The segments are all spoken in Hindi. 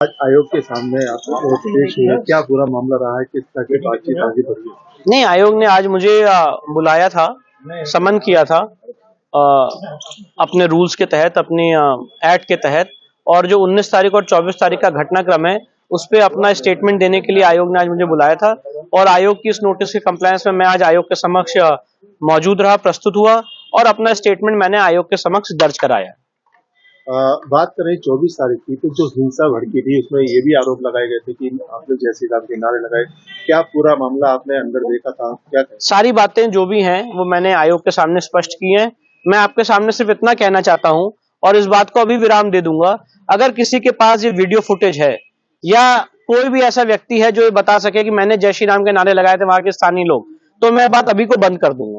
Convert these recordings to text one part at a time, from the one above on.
आज आयोग के सामने आप पेश हुए, क्या पूरा मामला रहा है, किस तरह की बातचीत आगे बढ़ी? नहीं, आयोग ने आज मुझे बुलाया था, समन किया था अपने रूल्स के तहत, अपनी एक्ट के तहत। और जो 19 तारीख और 24 तारीख का घटनाक्रम है उस पे अपना स्टेटमेंट देने के लिए आयोग ने आज मुझे बुलाया था। और आयोग की इस नोटिस के कंप्लायंस में मैं आज आयोग के समक्ष मौजूद रहा, प्रस्तुत हुआ और अपना स्टेटमेंट मैंने आयोग के समक्ष दर्ज कराया। बात करें 24 तारीख की, तो जो हिंसा भड़की थी उसमें ये भी आरोप लगाए गए थे कि आपने जय श्री राम के नारे लगाए। क्या पूरा मामला आपने अंदर देखा था, क्या कहें? सारी बातें जो भी हैं वो मैंने आयोग के सामने स्पष्ट की हैं। मैं आपके सामने सिर्फ इतना कहना चाहता हूं और इस बात को अभी विराम दे दूंगा, अगर किसी के पास ये वीडियो फुटेज है या कोई भी ऐसा व्यक्ति है जो ये बता सके कि मैंने जय श्री राम के नारे लगाए थे वहां के स्थानीय लोग, तो मैं बात अभी को बंद कर दूंगा।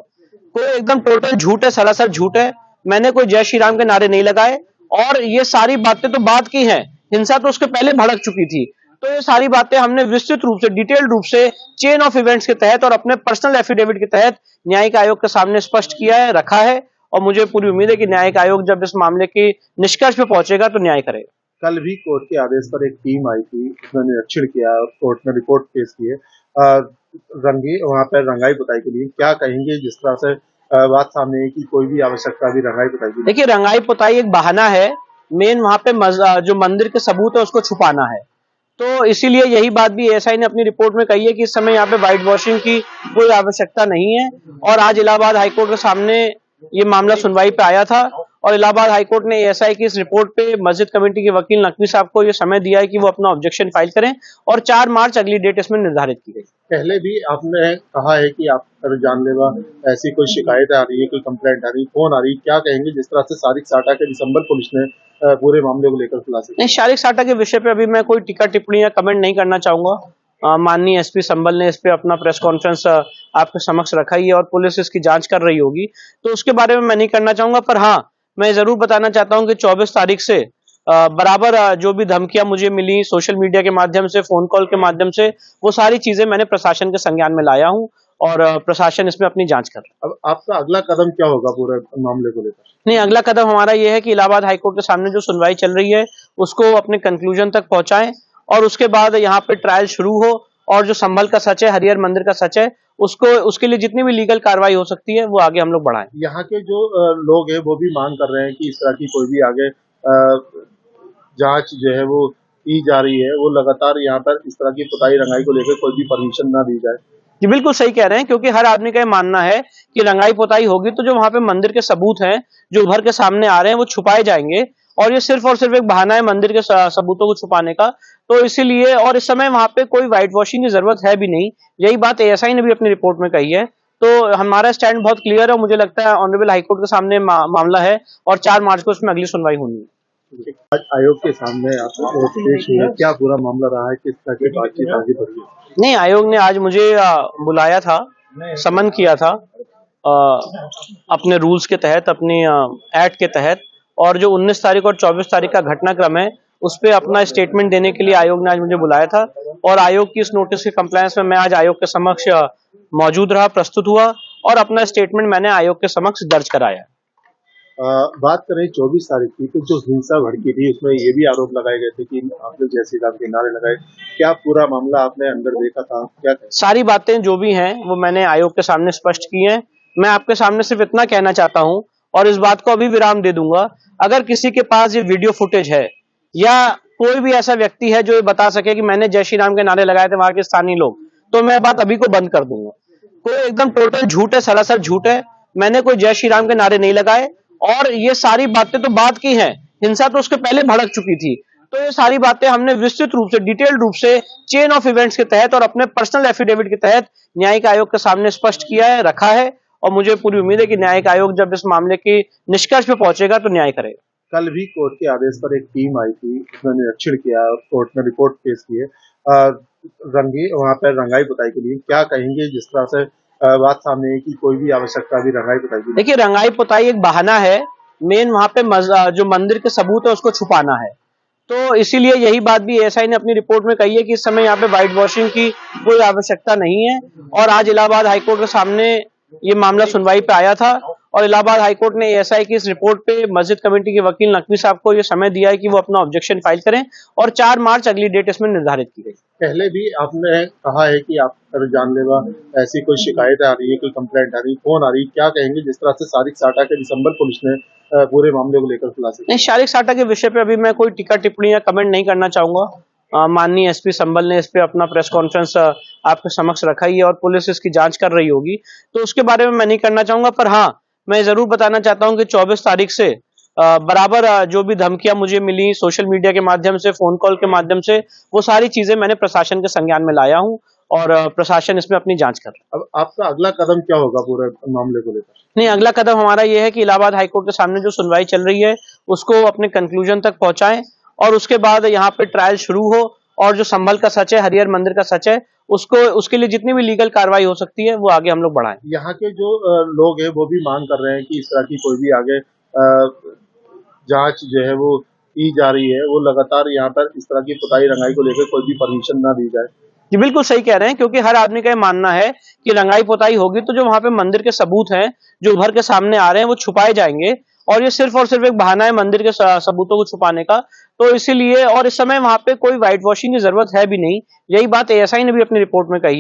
कोई एकदम टोटल झूठ है, सरासर झूठ है। मैंने कोई जय श्री राम के नारे नहीं लगाए और ये सारी बातें तो बात की हैं, हिंसा तो उसके पहले भड़क चुकी थी। तो ये सारी बातें हमने विस्तृत रूप से, डिटेल्ड रूप से, चेन ऑफ इवेंट्स के तहत और अपने पर्सनल एफिडेविट के तहत न्यायिक आयोग के सामने स्पष्ट किया है, रखा है। और मुझे पूरी उम्मीद है कि न्यायिक आयोग जब इस मामले की निष्कर्ष पे पहुंचेगा तो न्याय करेगा। कल भी कोर्ट के आदेश पर एक टीम आई थी, उसने निरीक्षण किया और कोर्ट में रिपोर्ट पेश की है वहां पर रंगाई पुताई के लिए। क्या कहेंगे जिस तरह से बात सामने है कि कोई भी आवश्यकता भी रंगाई पुताई की? देखिए, रंगाई पुताई एक बहाना है, मेन वहां पे जो मंदिर के सबूत है उसको छुपाना है। तो इसीलिए यही बात भी एएसआई ने अपनी रिपोर्ट में कही है कि इस समय यहाँ पे व्हाइट वॉशिंग की कोई आवश्यकता नहीं है। और आज इलाहाबाद हाईकोर्ट के सामने ये मामला सुनवाई पे आया था और इलाहाबाद हाईकोर्ट ने एएसआई की इस रिपोर्ट पे मस्जिद कमेटी के वकील नकवी साहब को ये समय दिया है कि वो अपना ऑब्जेक्शन फाइल करें और 4 मार्च अगली डेट इसमें निर्धारित की गई। पहले भी आपने कहा है कि आप पर जानलेवा ऐसी कोई शिकायत आ रही है, कोई कंप्लेंट आ रही है, कौन आ रही है? क्या कहेंगे जिस तरह से सारिक साटा के दिसंबर पुलिस ने पूरे मामले को लेकर खुलासा? नहीं, शारिक साटा के विषय पे अभी मैं कोई टीका टिप्पणी या कमेंट नहीं करना चाहूंगा। माननीय एसपी संभल ने इस पे अपना प्रेस कॉन्फ्रेंस आपके समक्ष रखा ही है और पुलिस इसकी जांच कर रही होगी, तो उसके बारे में मैं नहीं करना चाहूंगा। पर हाँ, मैं जरूर बताना चाहता हूं कि 24 तारीख से बराबर जो भी धमकियां मुझे मिली सोशल मीडिया के माध्यम से, फोन कॉल के माध्यम से, वो सारी चीजें मैंने प्रशासन के संज्ञान में लाया हूं और प्रशासन इसमें अपनी जांच कर रहा है। अब आपका अगला कदम क्या होगा पूरे मामले को लेकर? नहीं, अगला कदम हमारा ये है कि इलाहाबाद हाईकोर्ट के सामने जो सुनवाई चल रही है उसको अपने कंक्लूजन तक पहुंचाएं और उसके बाद यहाँ पे ट्रायल शुरू हो और जो संभल का सच है, हरिहर मंदिर का सच है, उसके लिए जितनी भी लीगल कार्रवाई हो सकती है वो आगे हम लोग बढ़ाएं। यहाँ के जो लोग हैं वो भी मांग कर रहे हैं कि इस तरह की कोई भी आगे जांच जो है वो की जा रही है, वो लगातार यहाँ पर इस तरह की पुताई रंगाई को लेकर कोई भी परमिशन ना दी जाए। जी बिल्कुल सही कह रहे हैं, क्योंकि हर आदमी का ये मानना है कि रंगाई पोताई होगी तो जो वहां पे मंदिर के सबूत हैं जो उभर के सामने आ रहे हैं वो छुपाए जाएंगे और ये सिर्फ और सिर्फ एक बहाना है मंदिर के सबूतों को छुपाने का। तो इसीलिए, और इस समय वहां पे कोई व्हाइट वॉशिंग की जरूरत है भी नहीं, यही बात एएसआई ने भी अपनी रिपोर्ट में कही है। तो हमारा स्टैंड बहुत क्लियर है और मुझे लगता है ऑनरेबल हाईकोर्ट के सामने मामला है और 4 मार्च को इसमें अगली सुनवाई होनी है। आज आयोग के सामने आप पेश हुए, क्या पूरा मामला रहा है, किस तरह की बातचीत आगे बढ़ी? नहीं, आयोग ने आज मुझे बुलाया था, समन किया था अपने रूल्स के तहत, अपनी एक्ट के तहत। और जो 19 तारीख और 24 तारीख का घटनाक्रम है उस पे अपना स्टेटमेंट देने के लिए आयोग ने आज मुझे बुलाया था और आयोग की इस नोटिस के कंप्लायंस में मैं आज आयोग के समक्ष मौजूद रहा, प्रस्तुत हुआ और अपना स्टेटमेंट मैंने आयोग के समक्ष दर्ज कराया। बात करें 24 तारीख की, तो जो हिंसा भड़की थी उसमें ये भी आरोप लगाए गए थे कि आपने जय श्री राम के नारे लगाए। क्या पूरा मामला आपने अंदर देखा था, क्या कहें? सारी बातें जो भी हैं वो मैंने आयोग के सामने स्पष्ट की हैं। मैं आपके सामने सिर्फ इतना कहना चाहता हूं और इस बात को अभी विराम दे दूंगा, अगर किसी के पास ये वीडियो फुटेज है या कोई भी ऐसा व्यक्ति है जो ये बता सके कि मैंने जय श्री राम के नारे लगाए थे वहां के स्थानीय लोग, तो मैं बात अभी को बंद कर दूंगा। कोई एकदम टोटल झूठ है, सरासर झूठ है। मैंने कोई जय श्री राम के नारे नहीं लगाए और ये सारी बातें तो बात की हैं, हिंसा तो उसके पहले भड़क चुकी थी। तो ये सारी बातें हमने विस्तृत रूप से, डिटेल्ड रूप से, चेन ऑफ इवेंट्स के तहत और अपने पर्सनल एफिडेविट के तहत न्यायिक आयोग के सामने स्पष्ट किया है, रखा है। और मुझे पूरी उम्मीद है कि न्यायिक आयोग जब इस मामले की निष्कर्ष पे पहुंचेगा तो न्याय करेगा। कल भी कोर्ट के आदेश पर एक टीम आई थी, उसने निरीक्षण किया और कोर्ट में रिपोर्ट पेश की है वहां पर रंगाई पुताई के लिए। क्या कहेंगे जिस तरह से बात सामने है कि कोई भी आवश्यकता भी रंगाई पुताई की? देखिए, रंगाई पुताई एक बहाना है, मेन वहां पे जो मंदिर के सबूत है उसको छुपाना है। तो इसीलिए यही बात भी एएसआई ने अपनी रिपोर्ट में कही है कि इस समय यहाँ पे व्हाइट वॉशिंग की कोई आवश्यकता नहीं है। और आज इलाहाबाद हाईकोर्ट के सामने ये मामला सुनवाई पे आया था और इलाहाबाद हाईकोर्ट ने एएसआई की इस रिपोर्ट पे मस्जिद कमेटी के वकील नकवी साहब को ये समय दिया है कि वो अपना ऑब्जेक्शन फाइल करें और 4 मार्च अगली डेट इसमें निर्धारित की गई। पहले भी आपने कहा है कि आप पर जानलेवा ऐसी कोई शिकायत आ रही है, कोई कंप्लेंट आ रही है, कौन आ रही है, क्या कहेंगे जिस तरह से सादिक साटा के दिसंबर पुलिस ने पूरे मामले को लेकर खुलासे नहीं, शारिक साटा के विषय पे अभी मैं कोई टीका टिप्पणी या कमेंट नहीं करना चाहूंगा। माननीय एसपी संभल ने इस पे अपना प्रेस कॉन्फ्रेंस आपके समक्ष रखा ही है और पुलिस इसकी जांच कर रही होगी, तो उसके बारे में मैं नहीं करना चाहूंगा। पर हाँ, मैं जरूर बताना चाहता हूं कि 24 तारीख से बराबर जो भी धमकियां मुझे मिली सोशल मीडिया के माध्यम से, फोन कॉल के माध्यम से, वो सारी चीजें मैंने प्रशासन के संज्ञान में लाया हूं और प्रशासन इसमें अपनी जांच कर रहा है। अब आपका अगला कदम क्या होगा पूरे मामले को लेकर? नहीं, अगला कदम हमारा ये है कि इलाहाबाद हाईकोर्ट के सामने जो सुनवाई चल रही है उसको अपने कंक्लूजन तक पहुंचाएं और उसके बाद यहाँ पे ट्रायल शुरू हो और जो संभल का सच है, हरिहर मंदिर का सच है, उसके लिए जितनी भी लीगल कार्रवाई हो सकती है वो आगे हम लोग बढ़ाएं। यहाँ के जो लोग हैं वो भी मांग कर रहे हैं कि इस तरह की कोई भी आगे जांच जो है वो की जा रही है, वो लगातार यहाँ पर इस तरह की पुताई रंगाई को लेकर कोई भी परमिशन ना दी जाए। जी बिल्कुल सही कह रहे हैं, क्योंकि हर आदमी का ये मानना है कि रंगाई पोताई होगी तो जो वहां पे मंदिर के सबूत हैं जो उभर के सामने आ रहे हैं वो छुपाए जाएंगे और ये सिर्फ और सिर्फ एक बहाना है मंदिर के सबूतों को छुपाने का। तो इसीलिए और इस समय वहां पे कोई व्हाइट वॉशिंग की जरूरत है भी नहीं, यही बात एएसआई ने भी अपनी रिपोर्ट में कही है।